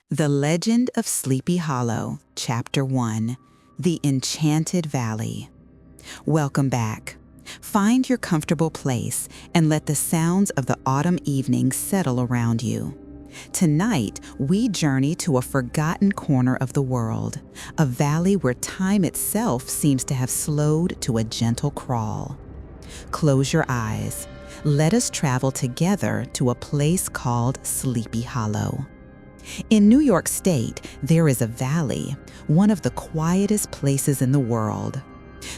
The Legend of Sleepy Hollow, Chapter 1, The Enchanted Valley. Welcome back. Find your comfortable place and let the sounds of the autumn evening settle around you. Tonight, we journey to a forgotten corner of the world, a valley where time itself seems to have slowed to a gentle crawl. Close your eyes. Let us travel together to a place called Sleepy Hollow. In New York State, there is a valley, one of the quietest places in the world.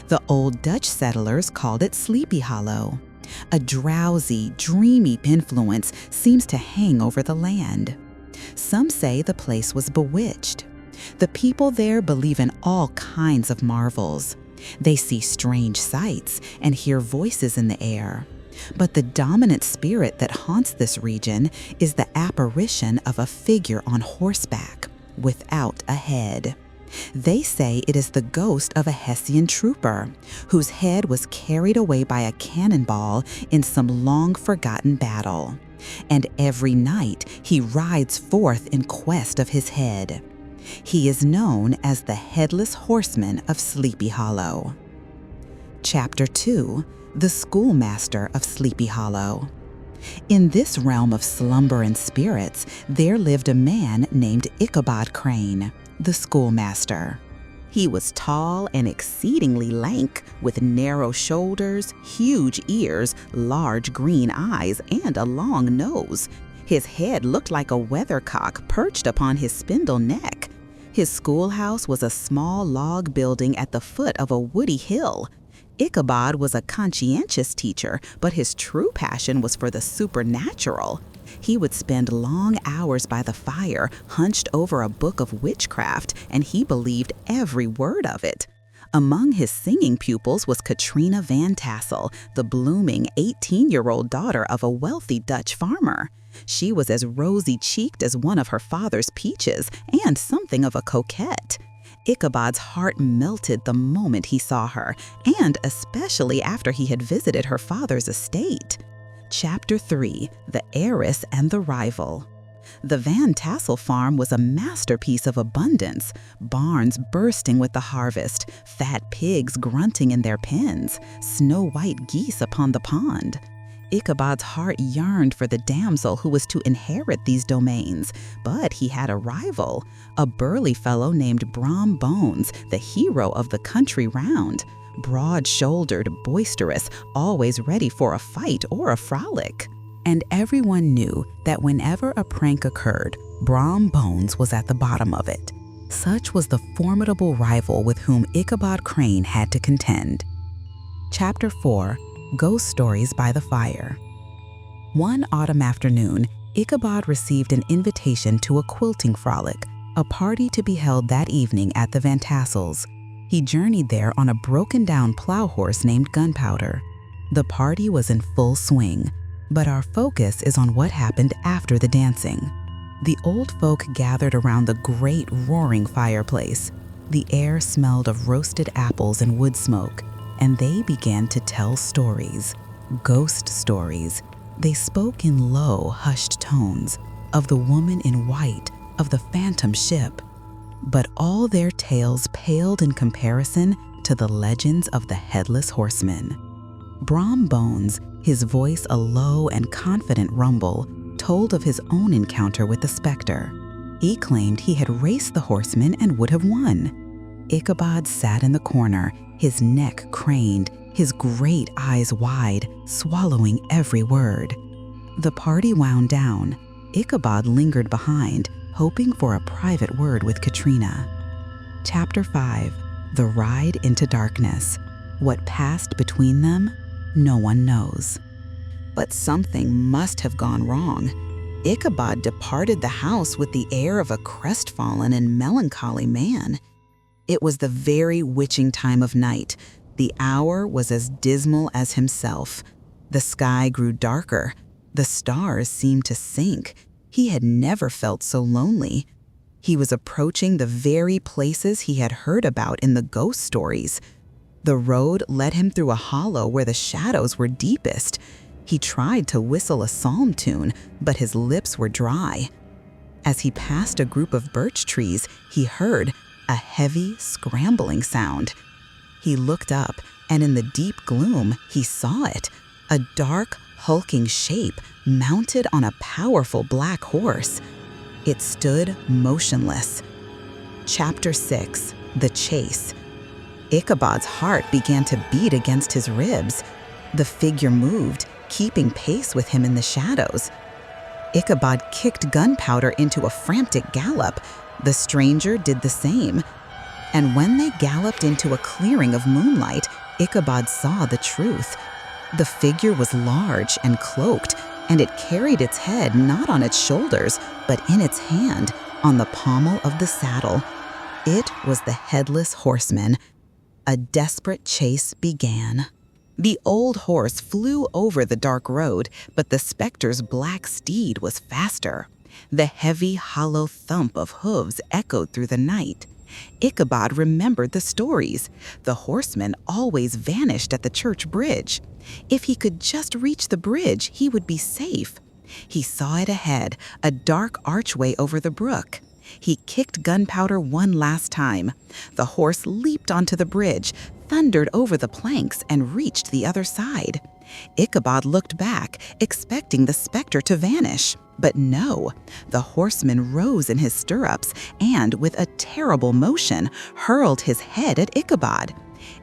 The old Dutch settlers called it Sleepy Hollow. A drowsy, dreamy influence seems to hang over the land. Some say the place was bewitched. The people there believe in all kinds of marvels. They see strange sights and hear voices in the air. But the dominant spirit that haunts this region is the apparition of a figure on horseback, without a head. They say it is the ghost of a Hessian trooper, whose head was carried away by a cannonball in some long-forgotten battle. And every night he rides forth in quest of his head. He is known as the Headless Horseman of Sleepy Hollow. Chapter 2. The Schoolmaster of Sleepy Hollow. In this realm of slumber and spirits, there lived a man named Ichabod Crane, the schoolmaster. He was tall and exceedingly lank, with narrow shoulders, huge ears, large green eyes, and a long nose. His head looked like a weathercock perched upon his spindle neck. His schoolhouse was a small log building at the foot of a woody hill. Ichabod was a conscientious teacher, but his true passion was for the supernatural. He would spend long hours by the fire, hunched over a book of witchcraft, and he believed every word of it. Among his singing pupils was Katrina Van Tassel, the blooming 18-year-old daughter of a wealthy Dutch farmer. She was as rosy-cheeked as one of her father's peaches, and something of a coquette. Ichabod's heart melted the moment he saw her, and especially after he had visited her father's estate. Chapter 3. The Heiress and the Rival. The Van Tassel farm was a masterpiece of abundance, barns bursting with the harvest, fat pigs grunting in their pens, snow-white geese upon the pond. Ichabod's heart yearned for the damsel who was to inherit these domains, but he had a rival, a burly fellow named Brom Bones, the hero of the country round. Broad-shouldered, boisterous, always ready for a fight or a frolic. And everyone knew that whenever a prank occurred, Brom Bones was at the bottom of it. Such was the formidable rival with whom Ichabod Crane had to contend. Chapter 4. Ghost Stories by the Fire. One autumn afternoon, Ichabod received an invitation to a quilting frolic, a party to be held that evening at the Van Tassels. He journeyed there on a broken-down plow horse named Gunpowder. The party was in full swing, but our focus is on what happened after the dancing. The old folk gathered around the great roaring fireplace. The air smelled of roasted apples and wood smoke, and they began to tell stories, ghost stories. They spoke in low, hushed tones of the woman in white, of the phantom ship. But all their tales paled in comparison to the legends of the Headless Horseman. Brom Bones, his voice a low and confident rumble, told of his own encounter with the specter. He claimed he had raced the horseman and would have won. Ichabod sat in the corner, his neck craned, his great eyes wide, swallowing every word. The party wound down. Ichabod lingered behind, hoping for a private word with Katrina. Chapter 5. The Ride into Darkness. What passed between them, no one knows. But something must have gone wrong. Ichabod departed the house with the air of a crestfallen and melancholy man. It was the very witching time of night. The hour was as dismal as himself. The sky grew darker. The stars seemed to sink. He had never felt so lonely. He was approaching the very places he had heard about in the ghost stories. The road led him through a hollow where the shadows were deepest. He tried to whistle a psalm tune, but his lips were dry. As he passed a group of birch trees, he heard a heavy, scrambling sound. He looked up, and in the deep gloom, he saw it, a dark, hulking shape mounted on a powerful black horse. It stood motionless. Chapter 6. The Chase. Ichabod's heart began to beat against his ribs. The figure moved, keeping pace with him in the shadows. Ichabod kicked Gunpowder into a frantic gallop. The stranger did the same. And when they galloped into a clearing of moonlight, Ichabod saw the truth. The figure was large and cloaked, and it carried its head not on its shoulders, but in its hand, on the pommel of the saddle. It was the Headless Horseman. A desperate chase began. The old horse flew over the dark road, but the specter's black steed was faster. The heavy, hollow thump of hooves echoed through the night. Ichabod remembered the stories. The horseman always vanished at the church bridge. If he could just reach the bridge, he would be safe. He saw it ahead, a dark archway over the brook. He kicked Gunpowder one last time. The horse leaped onto the bridge, thundered over the planks, and reached the other side. Ichabod looked back, expecting the specter to vanish. But no, the horseman rose in his stirrups and, with a terrible motion, hurled his head at Ichabod.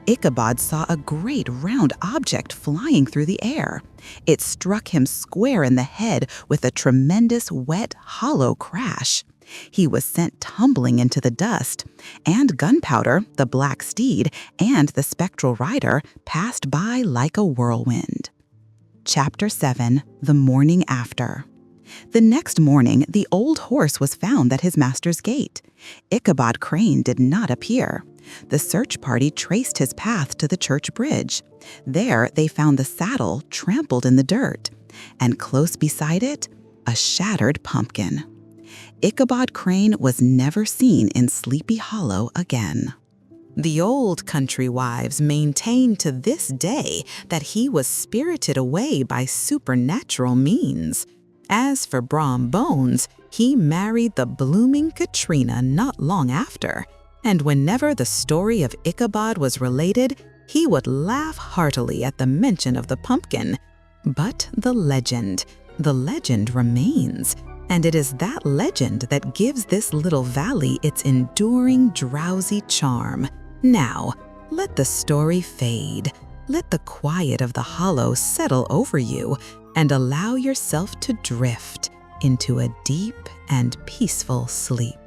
Ichabod saw a great round object flying through the air. It struck him square in the head with a tremendous, wet, hollow crash. He was sent tumbling into the dust, and Gunpowder, the black steed, and the spectral rider passed by like a whirlwind. Chapter 7. The Morning After. The next morning, the old horse was found at his master's gate. Ichabod Crane did not appear. The search party traced his path to the church bridge. There, they found the saddle trampled in the dirt, and close beside it, a shattered pumpkin. Ichabod Crane was never seen in Sleepy Hollow again. The old country wives maintain to this day that he was spirited away by supernatural means. As for Brom Bones, he married the blooming Katrina not long after, and whenever the story of Ichabod was related, he would laugh heartily at the mention of the pumpkin. But the legend remains, and it is that legend that gives this little valley its enduring drowsy charm. Now, let the story fade. Let the quiet of the hollow settle over you, and allow yourself to drift into a deep and peaceful sleep.